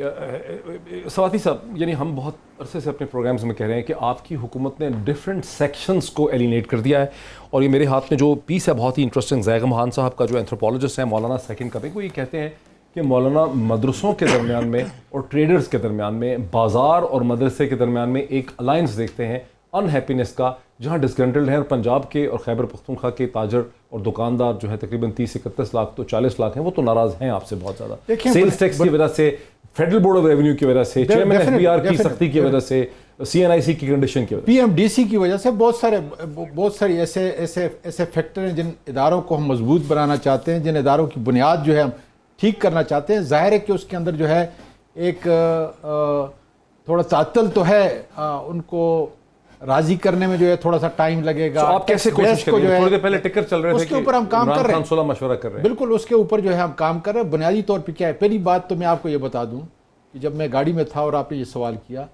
सवाती साहब, यानी हम बहुत अरसे से अपने प्रोग्राम्स में कह रहे हैं कि आपकी हुकूमत ने डिफरेंट सेक्शंस को एलिनेट कर दिया है, और ये मेरे हाथ में जो पीस है बहुत ही इंटरेस्टिंग, ज़ैगम खान साहब का जो एंथ्रोपोलॉजिस्ट है, मौलाना सेकंड कपिंग, वो ये कहते हैं कि मौलाना मदरसों के दरमियान में और ट्रेडर्स के दरमियान में, बाज़ार और मदरसे के दरमियान में एक अलायंस देखते हैं अनहैप्पीनेस का, जहाँ डिसग्रंटल्ड है। और पंजाब के और खैबर पख्तूनख्वा के ताजर और दुकानदार जो है तकरीबन 30-31 लाख तो 40 लाख हैं, वो तो नाराज़ हैं आपसे बहुत ज़्यादा, सेल्स टैक्स की वजह से, फेडरल बोर्ड ऑफ रेवेन्यू की वजह से, चेयरमैन एफबीआर की सख्ती की वजह से, सीएनआईसी की कंडीशन की वजह से, पीएमडीसी की वजह से, बहुत सारी ऐसे फैक्टर हैं जिन इदारों को हम मजबूत बनाना चाहते हैं, जिन इदारों की बुनियाद जो है हम ठीक करना चाहते हैं। जाहिर है कि उसके अंदर जो है एक थोड़ा तातल तो है, उनको राजी करने में जो है थोड़ा सा टाइम लगेगा। आप कैसे कोशिश कर रहे हैं? थोड़ी देर पहले टिकर चल रहे थे, उसके ऊपर हम काम कर रहे हैं, 16 मशवरा कर रहे हैं। बिल्कुल, उसके ऊपर जो है हम काम कर रहे हैं। बुनियादी तौर पे क्या है, पहली बात तो मैं आपको ये बता दूं कि जब मैं गाड़ी में था और आपने ये सवाल किया,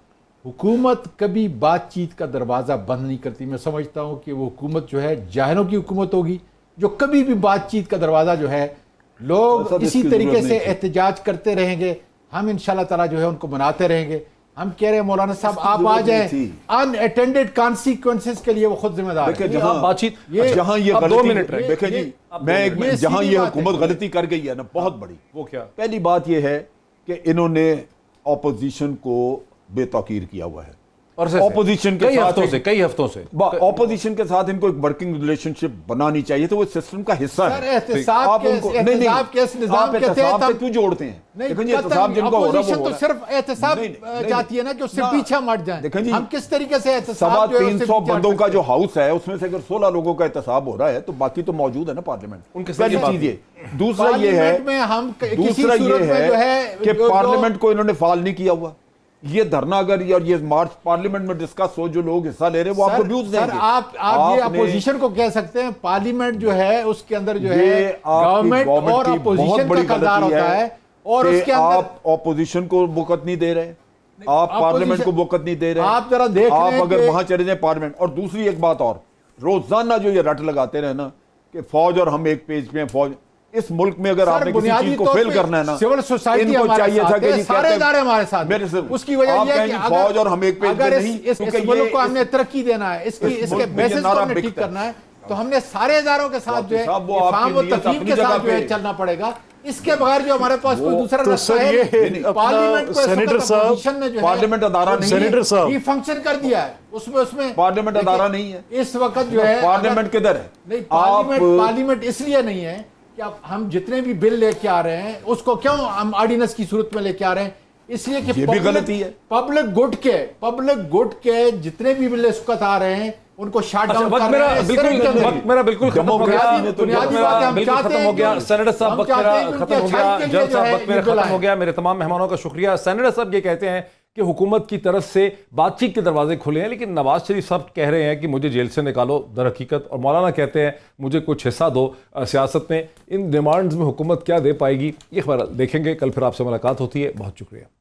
हुकूमत कभी बातचीत का दरवाज़ा बंद नहीं करती। मैं समझता हूँ कि वो हुकूमत जो है जाहिरों की हुकूमत होगी, जो कभी भी बातचीत का दरवाज़ा जो है, लोग इसी तरीके से एहतजाज करते रहेंगे। हम इंशाल्लाह ताला जो है उनको मनाते रहेंगे। हम कह रहे हैं मौलाना साहब आप आ जाएं, अनअटेंडेड कॉन्सिक्वेंसेस के लिए वो खुद जिम्मेदार है। जहां बातचीत जहां ये अब 2 गलती मिनट रहे। देखें जी, मैं जहां ये हुकूमत गलती कर गई है ना बहुत बड़ी, वो क्या? पहली बात ये है कि इन्होंने ऑपोजिशन को बेतौकीर किया हुआ है और ऑपोजिशन के कई साथ हफ्तों से ऑपोजिशन के साथ इनको एक वर्किंग रिलेशनशिप बनानी चाहिए, तो वो सिस्टम का हिस्सा सर, है। एहतसाब आप के- उनको एहतसाब के इस निज़ाम के तहत आप हम- क्यों जोड़ते हैं? नहीं, देखिए एहतसाब जिनको हो रहा है अपोजिशन वो तो हो रहा है। सिर्फ एहतसाब नहीं, नहीं, चाहती है ना कि उससे ना, पीछे मट जाए। देखें जी, हम किस तरीके से एहतसाब जो है उससे 350 पीछे हट बंदों का सकते जो हैं? हाउस है उसमें से अगर 16 लोगों का एहतसाब हो रहा है तो बाकी तो मौजूद है ना पार्लियामेंट। उनके साथ पहली ये बात चीज ये, दूसरा ये है, पार्लियामेंट में हम किसी दूसरा सूरत ये में जो है है कि जो- पार्लियामेंट को इन्होंने फाल नहीं किया हुआ। ये धरना अगर और ये मार्च पार्लियामेंट में डिस्कस हो, जो लोग हिस्सा ले रहे हैं वो आपको व्यूज सर, देंगे। आप ये आपने- अपोजिशन को कह सकते हैं। पार्लियामेंट जो है उसके अंदर जो ये है आपकी गवर्नमेंट और गवर्नमेंट की बहुत अपोजिशन बड़ी का किरदार गलती होता है और कि उसके अंदर आप ऑपोजिशन को वक़्त नहीं दे रहे, आप पार्लियामेंट को वक़्त नहीं दे रहे। आप जरा देख रहे आप हैं अगर कि- वहां चले जाए पार्लियामेंट। और दूसरी एक बात और, रोजाना जो ये रट लगाते रहे ना कि फौज और हम एक पेज पे हैं, फौज इस मुल्क में अगर सर, आपने किसी बुनियादी चीज को तौर फेल पे करना है ना, सिविल सोसाइटी इनको हमारे चाहिए साथ था कि है, ये सारे कहते- इदारे हमारे साथ मेरे से उसकी वजह आप यह है कहें कि जी, फौज और हम एक पेज पे अगर नहीं, इस क्योंकि मुल्क ये को हमने इस- तरक्की देना है, इसके इस इसके मुल्क में ये बेसिस को नारा हमने ठीक बिकता है। करना है, तो हमने सारे इदारों के साथ जो है साहब, वो आपकी इफ़हाम और नीयत तफहीम अपनी के साथ जगह जो है पे- चलना पड़ेगा। इसके बगैर जो हमारे पास कोई दूसरा तो रास्ता सर, है ये नहीं। अपना पार्लियामेंट को सेनेटर साहब, अपोजिशन ने जो है पार्लियामेंट अदारा नहीं है। सेनेटर साहब, ये फंक्शन कर दिया है उसमें पार्लियामेंट देखिए, अदारा नहीं है। इस वक्त जो है पार्लियामेंट किधर है? नहीं, आप पार्लियामेंट इसलिए नहीं है कि अब हम जितने भी बिल लेके आ रहे हैं उसको क्यों हम ऑर्डिनेंस की सूरत में लेके आ रहे हैं, इसलिए कि ये भी गलती है। पब्लिक गुड के जितने भी बिल इस वक्त आ रहे हैं उनको शट अच्छा, डाउन वक्त कर मेरा रहे हैं। बिल्कुल सिर्फ वक्त मेरा बिल्कुल खत्म हो गया। बुनियादी बात है, हम बिल्कुल चाहते खत्म हैं हो गया। कि- सेनेटर साहब हम वक्त चाहते मेरा हैं कि खत्म हो उनके गया। अच्छाई के लिए जज जो साहब है वक्त मेरा ये बिल खत्म हो आए। गया। मेरे तमाम मेहमानों का शुक्रिया। सेनेटर साहब ये कहते हैं कि हुकूमत की तरफ से बातचीत के दरवाजे खुले हैं, लेकिन नवाज शरीफ साहब कह रहे हैं कि मुझे जेल से निकालो दर हकीकत, और मौलाना कहते हैं मुझे कुछ हिस्सा दो सियासत में। इन डिमांड्स में हुकूमत क्या दे पाएगी, ये खबर देखेंगे। कल फिर आपसे मुलाकात होती है। बहुत शुक्रिया।